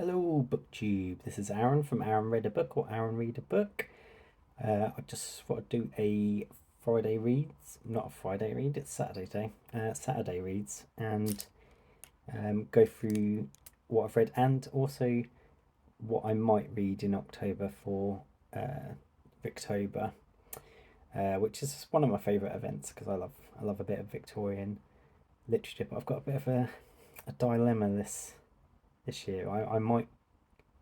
Hello, BookTube. This is Aaron from Aaron Read a Book or Aaron Read a Book. I just thought I'd do a Friday reads, not a Friday read, it's Saturday day. Saturday reads, and go through what I've read and also what I might read in October for Victober, which is one of my favourite events because I love a bit of Victorian literature. But I've got a bit of a dilemma this year. I might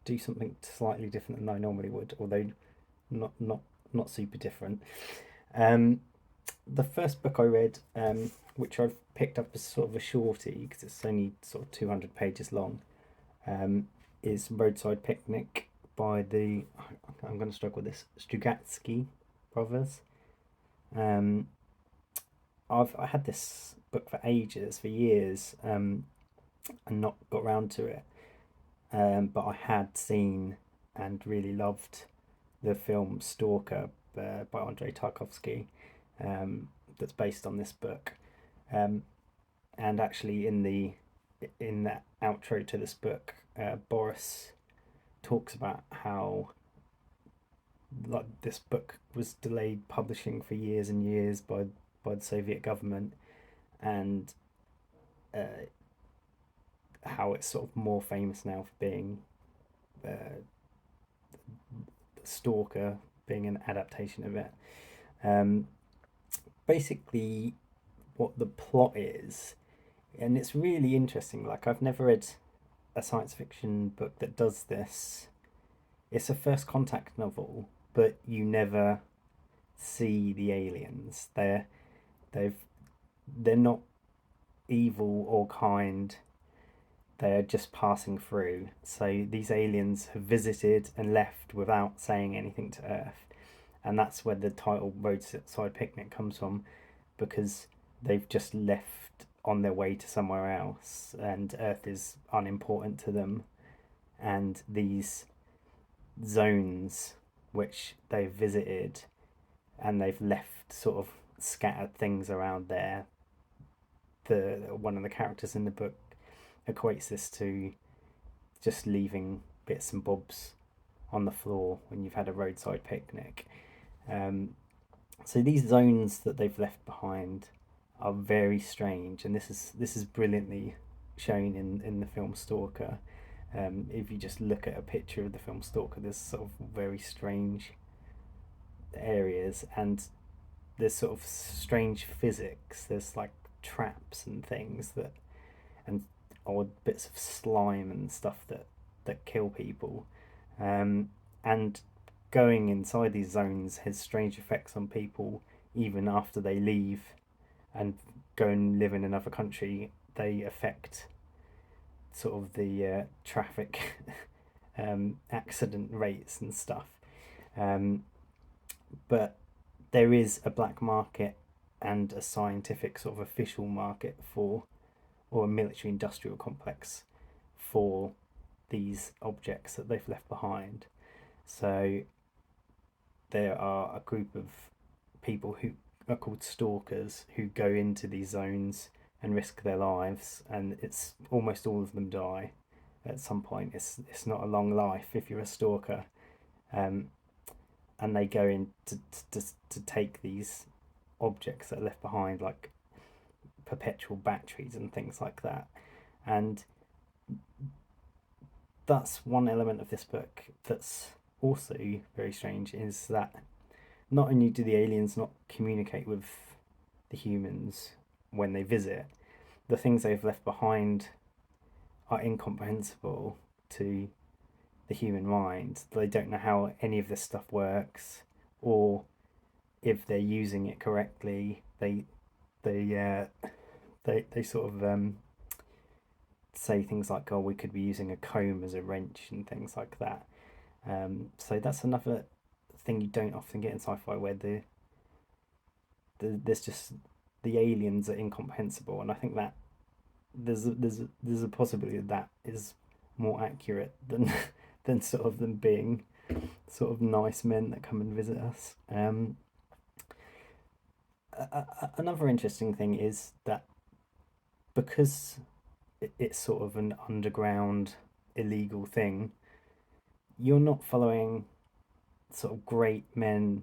do something slightly different than I normally would, although not not not super different. Um, the first book I read, which I've picked up as sort of a shorty because it's only sort of 200 pages long, um, is Roadside Picnic by the I'm going to struggle with this Strugatsky brothers. Um, I had this book for ages, for years, and not got round to it. But I had seen and really loved the film Stalker by Andrei Tarkovsky, that's based on this book. Um, and actually, in that outro to this book, Boris talks about how like this book was delayed publishing for years and years by the Soviet government, and uh, how it's sort of more famous now for being uh, Stalker being an adaptation of it. Um, Basically, what the plot is, and it's really interesting. Like, I've never read a science fiction book that does this. It's a first contact novel, but you never see the aliens. They've they're not evil or kind. They're just passing through. So these aliens have visited and left without saying anything to Earth, and that's where the title Roadside Picnic comes from, because they've just left on their way to somewhere else, and Earth is unimportant to them. And these zones which they've visited and they've left sort of scattered things around there. The one of the characters in the book equates this to just leaving bits and bobs on the floor when you've had a roadside picnic. Um, so these zones that they've left behind are very strange, and this is brilliantly shown in the film Stalker. If you just look at a picture of the film Stalker, there's sort of very strange areas, and there's sort of strange physics. There's like traps and things that, and odd bits of slime and stuff that kill people. And going inside these zones has strange effects on people even after they leave and go and live in another country. They affect sort of the traffic accident rates and stuff. Um, but there is a black market and a scientific sort of official market for, or a military industrial complex for these objects that they've left behind. So there are a group of people who are called stalkers who go into these zones and risk their lives, and it's almost all of them die at some point. It's not a long life if you're a stalker, um, and they go in to take these objects that are left behind, like perpetual batteries and things like that. And that's one element of this book that's also very strange, is that not only do the aliens not communicate with the humans when they visit, the things they've left behind are incomprehensible to the human mind. They don't know how any of this stuff works, or if they're using it correctly. They they sort of say things like, "Oh, we could be using a comb as a wrench" and things like that. So that's another thing you don't often get in sci-fi, where there's just the aliens are incomprehensible, and I think that there's a possibility that that is more accurate than than sort of them being sort of nice men that come and visit us. Another interesting thing is that because it's sort of an underground illegal thing, you're not following sort of great men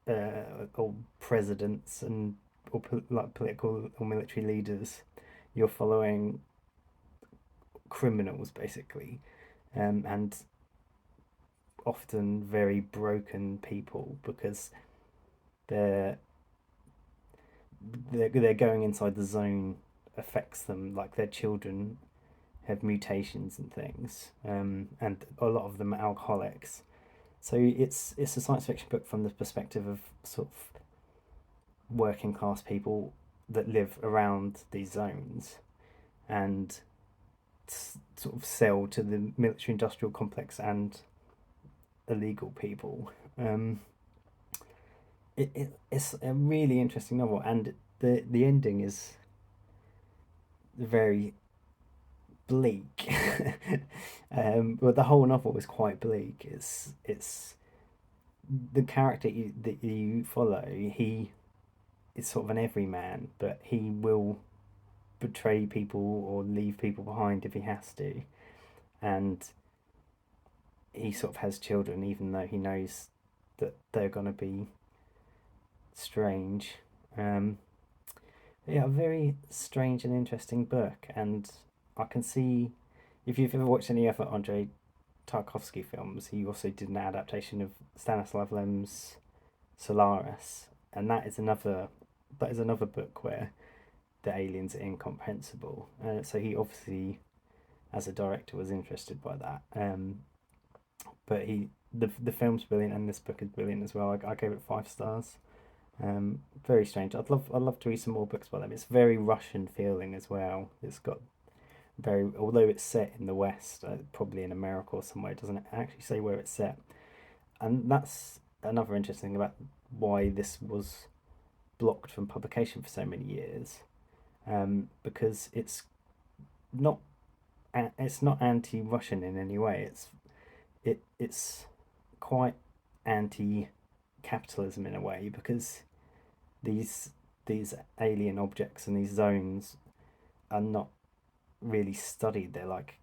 or presidents and or like political or military leaders. You're following criminals basically, and often very broken people because they're they're going inside the zone affects them, like their children have mutations and things, and a lot of them are alcoholics. So it's a science fiction book from the perspective of sort of working class people that live around these zones and sort of sell to the military industrial complex and illegal people. It's a really interesting novel, and the ending is very bleak. But the whole novel is quite bleak. It's the character that you follow. He is sort of an everyman, but he will betray people or leave people behind if he has to, and he sort of has children even though he knows that they're gonna be strange. Um, yeah, a very strange and interesting book, and I can see if you've ever watched any other Andrei Tarkovsky films, he also did an adaptation of Stanislav Lem's Solaris, and that is another book where the aliens are incomprehensible. So he obviously, as a director, was interested by that. But the film's brilliant, and this book is brilliant as well. I gave it 5 stars. Very strange. I'd love to read some more books by them. It's very Russian feeling as well. It's got very, although it's set in the West, probably in America or somewhere. It doesn't actually say where it's set, and that's another interesting thing about why this was blocked from publication for so many years. Because not it's not anti-Russian in any way. It's quite anti-capitalism in a way because these these alien objects and these zones are not really studied. They're like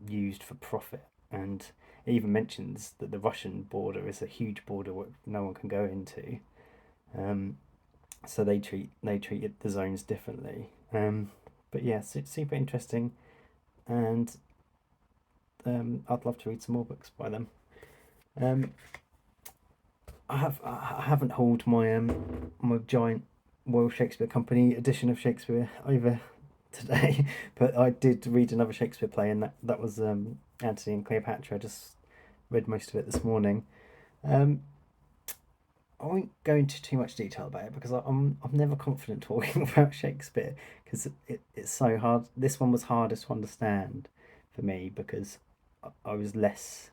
used for profit, and it even mentions that the Russian border is a huge border where no one can go into. Um, so they treat the zones differently. But yeah, super interesting, and I'd love to read some more books by them. Um, I haven't hauled my giant Royal Shakespeare Company edition of Shakespeare over today, but I did read another Shakespeare play, and that was Antony and Cleopatra. I just read most of it this morning. Um, I won't go into too much detail about it because I'm never confident talking about Shakespeare because it's so hard. This one was hardest to understand for me because I was less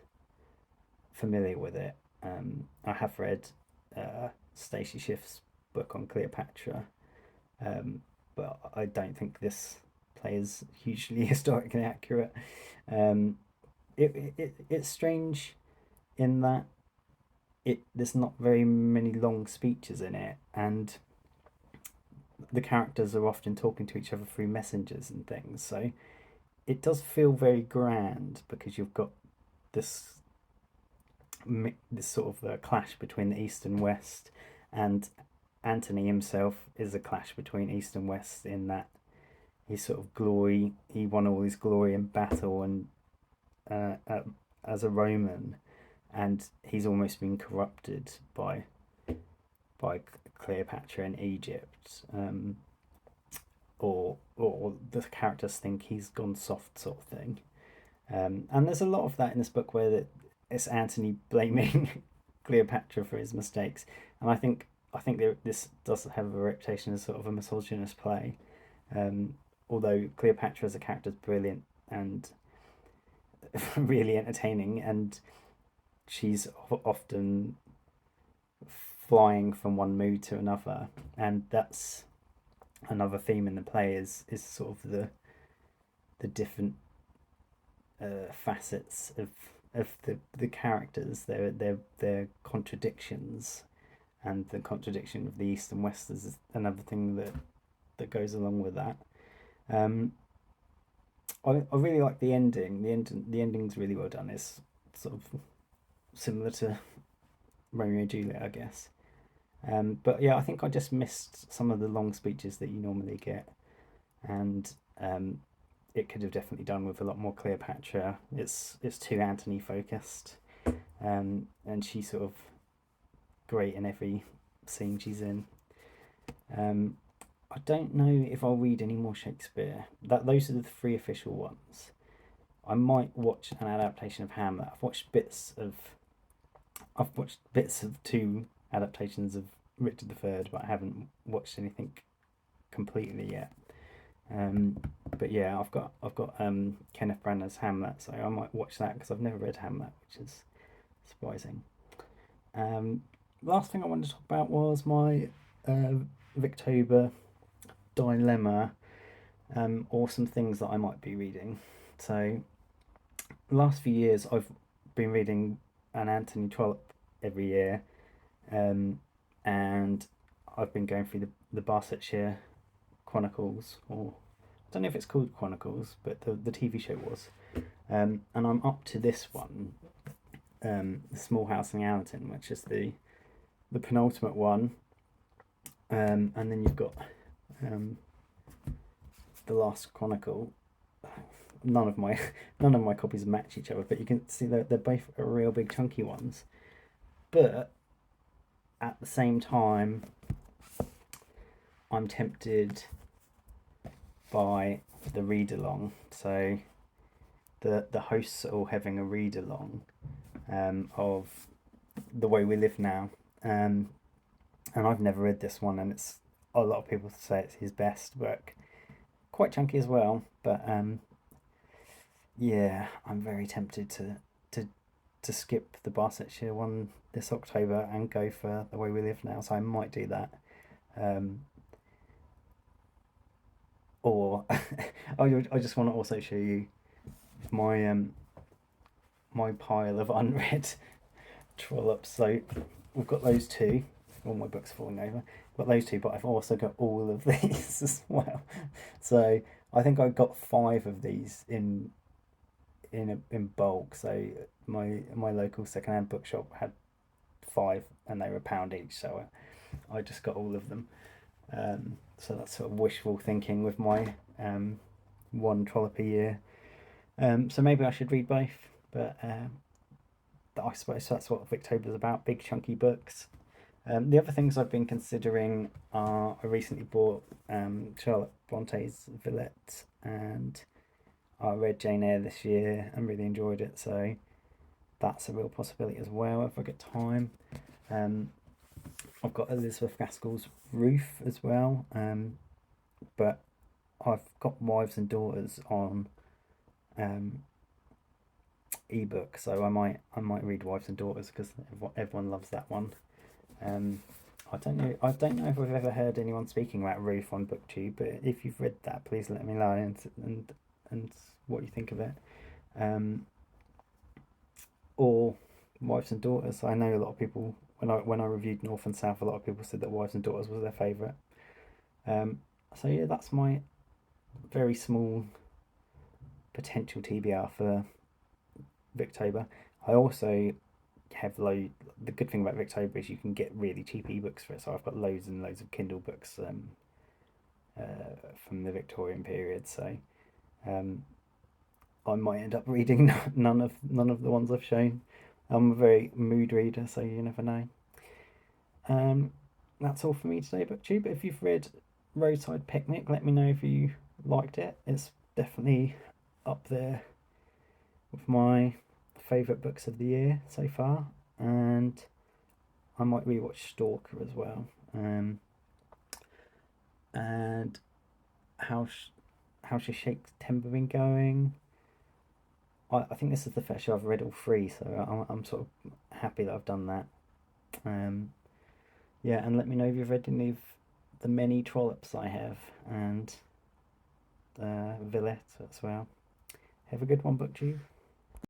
familiar with it. I have read Stacey Schiff's book on Cleopatra, but I don't think this play is hugely historically accurate. Um, it's strange in that there's not very many long speeches in it, and the characters are often talking to each other through messengers and things. So it does feel very grand because you've got this this sort of clash between the East and West, and Antony himself is a clash between East and West in that he sort of he won all his glory in battle and uh, uh, as a Roman, and he's almost been corrupted by Cleopatra in Egypt, or the characters think he's gone soft, sort of thing. And there's a lot of that in this book where it's Antony blaming Cleopatra for his mistakes, and I think this does have a reputation as sort of a misogynist play. Um, Although Cleopatra as a character is brilliant and really entertaining, and she's often flying from one mood to another, and that's another theme in the play is sort of the different facets of the characters, their contradictions, and the contradiction of the East and West is another thing that goes along with that. Um, I really like the ending. The ending's really well done. It's sort of similar to Romeo and Juliet, I guess. But yeah, I think I just missed some of the long speeches that you normally get, and it could have definitely done with a lot more Cleopatra. It's too Antony focused, and she's sort of great in every scene she's in. Um, I don't know if I'll read any more Shakespeare. Those are the three official ones. I might watch an adaptation of Hamlet. I've watched bits of two adaptations of Richard III, but I haven't watched anything completely yet. Um, but yeah, I've got Kenneth Branagh's Hamlet, so I might watch that because I've never read Hamlet, which is surprising. Um, Last thing I wanted to talk about was my uh, Victober dilemma, or some things that I might be reading. So, last few years I've been reading an Antony Trollope every year, um, and I've been going through the Barsetshire Chronicles, or I don't know if it's called Chronicles, but the TV show was. And I'm up to this one, The Small House in Allerton, which is the penultimate one. And then you've got um, the Last Chronicle. None of my none of my copies match each other, but you can see that they're both real big chunky ones. But at the same time, I'm tempted by the read along. So the hosts are all having a read along, of The Way We Live Now, and I've never read this one, and it's a lot of people say it's his best work. Quite chunky as well, but yeah, I'm very tempted to skip the Barsetshire one this October and go for The Way We Live Now. So I might do that. Um, or I just want to also show you my my pile of unread Trollops. So we've got those two. All my books falling over. Got those two, but I've also got all of these as well. So I think I got 5 of these in bulk. So my local secondhand bookshop had 5, and they were £1 each. So I just got all of them. So that's sort of wishful thinking with my one Trollope a year. So maybe I should read both, but I suppose that's what Victober's about, big chunky books. The other things I've been considering are I recently bought Charlotte Bronte's Villette, and I read Jane Eyre this year and really enjoyed it, so that's a real possibility as well if I get time. I've got Elizabeth Gaskell's Roof as well, but I've got Wives and Daughters on ebook, so I might read Wives and Daughters because everyone loves that one. I don't know if I've ever heard anyone speaking about Roof on BookTube, but if you've read that, please let me know and what you think of it. Or Wives and Daughters. I know a lot of people, when I reviewed North and South, a lot of people said that Wives and Daughters was their favourite. So yeah, that's my very small potential TBR for Victober. I also have the good thing about Victober is you can get really cheap ebooks for it, so I've got loads and loads of Kindle books from the Victorian period, so I might end up reading none of the ones I've shown. I'm a very mood reader, so you never know. That's all for me today, BookTube. If you've read Roadside Picnic, let me know if you liked it. It's definitely up there with my favourite books of the year so far, and I might rewatch Stalker as well. And how's your September been going? I think this is the first year I've read all 3, so I'm sort of happy that I've done that. Yeah, and let me know if you've read any of the many Trollops I have, and Villette as well. Have a good one, BookTube.